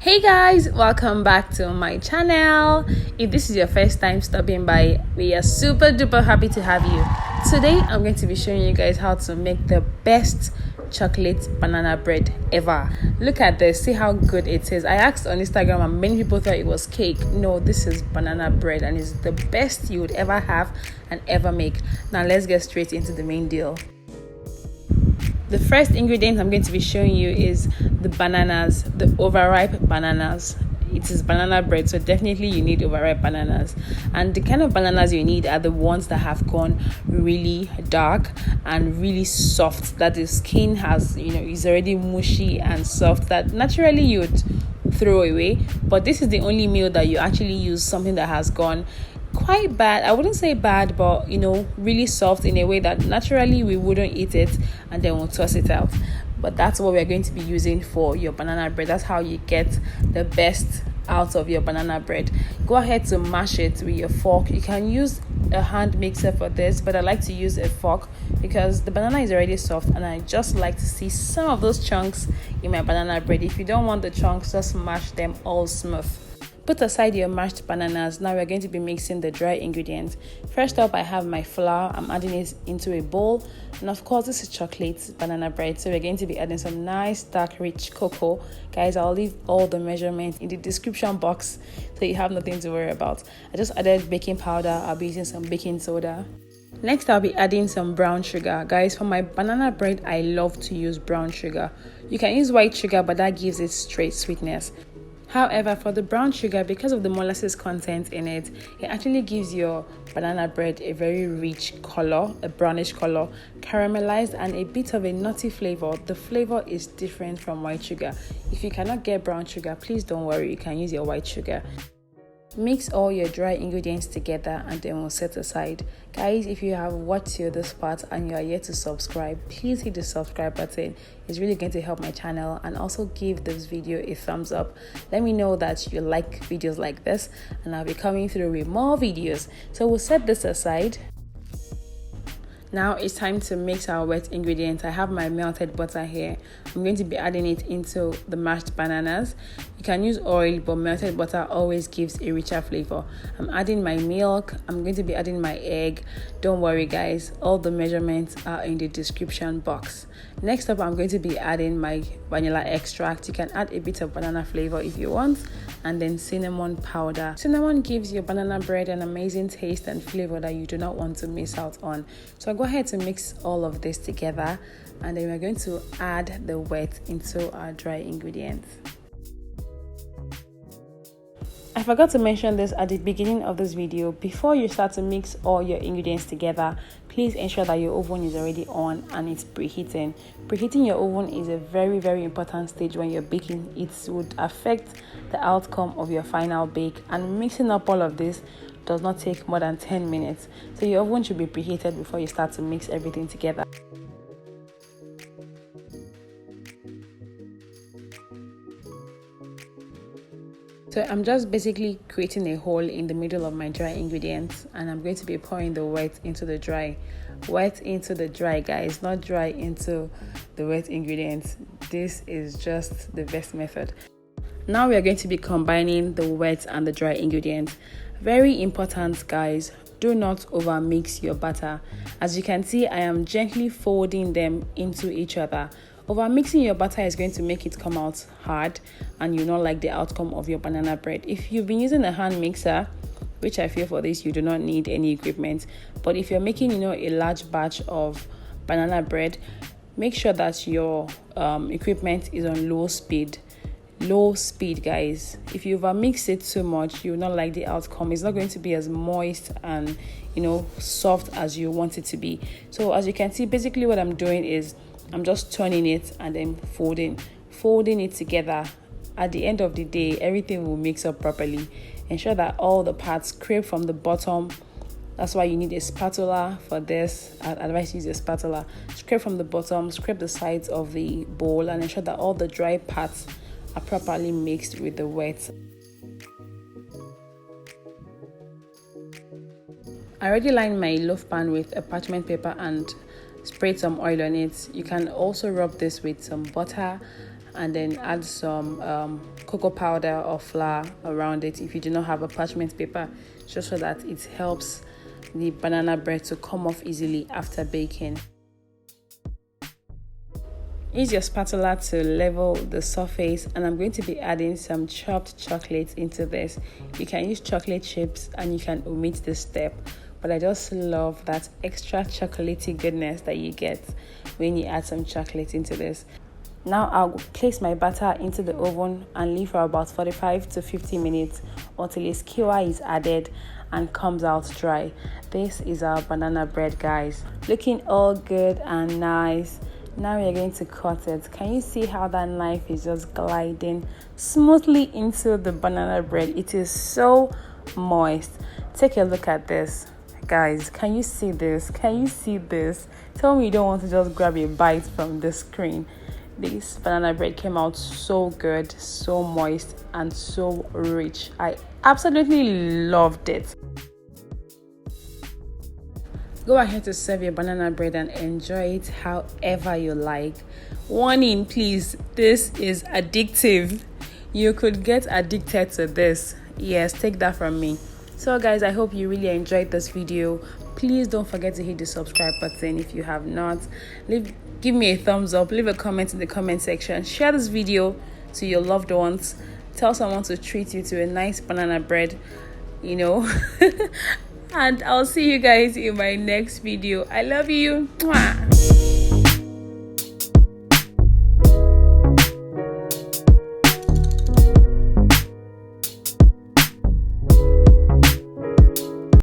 Hey guys, welcome back to my channel. If this is your first time stopping by, we are super duper happy to have you. Today I'm going to be showing you guys how to make the best chocolate banana bread ever. Look at this, see how good it is. I asked on Instagram and many people thought it was cake. No, this is banana bread and it's the best you would ever have and ever make. Now let's get straight into the main deal. The first ingredient I'm going to be showing you is the bananas, the overripe bananas. It is banana bread, so definitely you need overripe bananas. And the kind of bananas you need are the ones that have gone really dark and really soft, that the skin has, is already mushy and soft, that naturally you would throw away. But this is the only meal that you actually use something that has gone quite bad. I wouldn't say bad, but really soft in a way that naturally we wouldn't eat it and then we'll toss it out. But that's what we're going to be using for your banana bread. That's how you get the best out of your banana bread. Go ahead to mash it with your fork. You can use a hand mixer for this, but I like to use a fork because the banana is already soft and I just like to see some of those chunks in my banana bread. If you don't want the chunks, just mash them all smooth. Put aside your mashed bananas. Now we're going to be mixing the dry ingredients. First up, I have my flour. I'm adding it into a bowl. And of course, this is chocolate banana bread. So we're going to be adding some nice, dark, rich cocoa. Guys, I'll leave all the measurements in the description box so you have nothing to worry about. I just added baking powder. I'll be using some baking soda. Next, I'll be adding some brown sugar. Guys, for my banana bread, I love to use brown sugar. You can use white sugar, but that gives it straight sweetness. However, for the brown sugar, because of the molasses content in it, it actually gives your banana bread a very rich color, a brownish color, caramelized, and a bit of a nutty flavor. The flavor is different from white sugar. If you cannot get brown sugar, please don't worry, you can use your white sugar. Mix all your dry ingredients together and then we'll set aside. Guys, if you have watched till this part and you are yet to subscribe, please hit the subscribe button. It's really going to help my channel, and also give this video a thumbs up. Let me know that you like videos like this and I'll be coming through with more videos. So we'll set this aside. Now it's time to mix our wet ingredients. I have my melted butter here. I'm going to be adding it into the mashed bananas. You can use oil, but melted butter always gives a richer flavor. I'm adding my milk. I'm going to be adding my egg. Don't worry guys, all the measurements are in the description box. Next up, I'm going to be adding my vanilla extract. You can add a bit of banana flavor if you want, and then cinnamon powder. Cinnamon gives your banana bread an amazing taste and flavor that you do not want to miss out on. So go ahead to mix all of this together, and then we're going to add the wet into our dry ingredients. I forgot to mention this at the beginning of this video. Before you start to mix all your ingredients together, please ensure that your oven is already on and it's preheating. Preheating your oven is a very, very important stage when you're baking. It would affect the outcome of your final bake, and mixing up all of this does not take more than 10 minutes. So your oven should be preheated before you start to mix everything together. So I'm just basically creating a hole in the middle of my dry ingredients, and I'm going to be pouring the wet into the dry. Wet into the dry, guys, not dry into the wet ingredients. This is just the best method. Now we are going to be combining the wet and the dry ingredients. Very important, guys, do not over mix your batter. As you can see, I am gently folding them into each other. Over mixing your batter is going to make it come out hard and you not like the outcome of your banana bread. If you've been using a hand mixer, which I feel for this you do not need any equipment, but if you're making a large batch of banana bread, make sure that your equipment is on low speed, guys. If you over mix it too much, you will not like the outcome. It's not going to be as moist and soft as you want it to be. So as you can see, basically what I'm doing is I'm just turning it and then folding it together. At the end of the day, everything will mix up properly. Ensure that all the parts scrape from the bottom. That's why you need a spatula for this. I'd advise you use a spatula. Scrape from the bottom, scrape the sides of the bowl, and ensure that all the dry parts are properly mixed with the wet. I already lined my loaf pan with a parchment paper and sprayed some oil on it. You can also rub this with some butter and then add some cocoa powder or flour around it if you do not have a parchment paper, just so that it helps the banana bread to come off easily after baking. Use your spatula to level the surface, and I'm going to be adding some chopped chocolate into this. You can use chocolate chips and you can omit this step, but I just love that extra chocolatey goodness that you get when you add some chocolate into this. Now I'll place my batter into the oven and leave for about 45 to 50 minutes until a skewer is added and comes out dry. This is our banana bread, guys. Looking all good and nice. Now we are going to cut it. Can you see how that knife is just gliding smoothly into the banana bread? It is so moist. Take a look at this, guys. Can you see this? Can you see this? Tell me you don't want to just grab a bite from the screen. This banana bread came out so good, so moist, and so rich. I absolutely loved it. Go ahead to serve your banana bread and enjoy it however you like. Warning, please, this is addictive. You could get addicted to this. Yes, take that from me. So guys, I hope you really enjoyed this video. Please don't forget to hit the subscribe button if you have not. Give me a thumbs up, leave a comment in the comment section. Share this video to your loved ones. Tell someone to treat you to a nice banana bread, and I'll see you guys in my next video. I love you. Mwah.